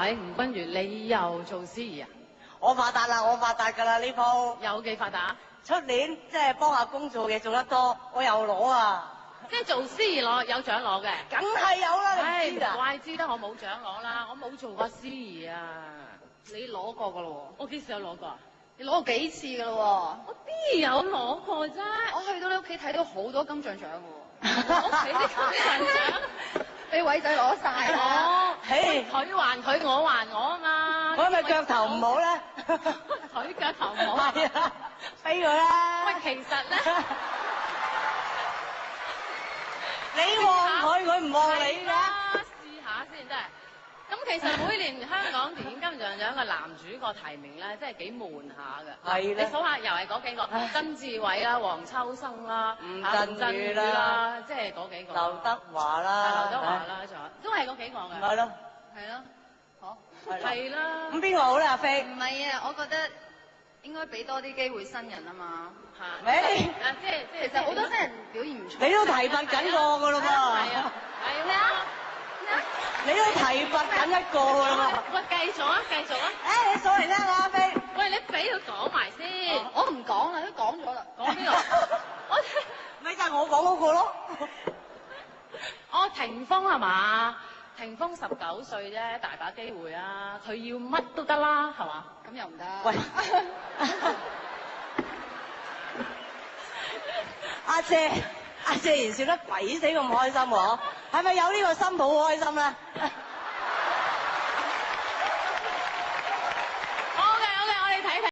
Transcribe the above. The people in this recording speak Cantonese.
喂，吳君如，你又做司儀啊？我發達啦，我發達㗎啦呢鋪。有幾發達？出年即係幫阿公做嘢做得多，我又攞啊！即係做司儀攞有獎攞嘅。梗係有啦，唉，你知㗎？怪之得我冇獎攞啦，我冇做過司儀啊。你攞過㗎咯我幾時有攞過啊？喎，你攞過幾次㗎咯我邊有攞過啫？喎？我去到你屋企睇到好多金像獎㗎喎。我屋企啲金像獎。你偉仔攞晒啦！哦，嘿佢還佢，我還我啊嘛。我係咪腳頭唔好咧？佢腳頭唔好。係啊，飛佢啦！喂，其實咧，你望佢，佢唔望你㗎。試下先真係。咁其實每年香港電影金像獎嘅男主角提名咧，真係幾悶下㗎。係咧你數下又係嗰幾個，曾志偉啦、黃秋生啦、吳振鎮宇宇啦啦，即係嗰幾個。劉德華係啦，劉德華啦，仲有都係嗰幾個嘅。係咯，係咯，好。係啦。咁邊個好咧？阿飛，唔係啊，我覺得應該俾多啲機會新人啊嘛。嚇。喂，啊，其實好多新人表現唔錯。你都提拔緊我㗎咯噃。係啊。係咩啊？你都提拔緊一個㗎咯噃。喂，繼續啊，繼續啊！誒，你上嚟聽我阿飛。喂，你俾佢講埋先。我唔講啦，都講咗啦。講邊個？我咪就係我講嗰個咯。哦，霆鋒係嘛？霆鋒19歲啫，大把機會啊！佢要乜都得啦，係嘛？咁又唔得。喂，阿姐，阿謝賢笑得鬼死咁開心喎，係咪有呢個新抱好開心咧？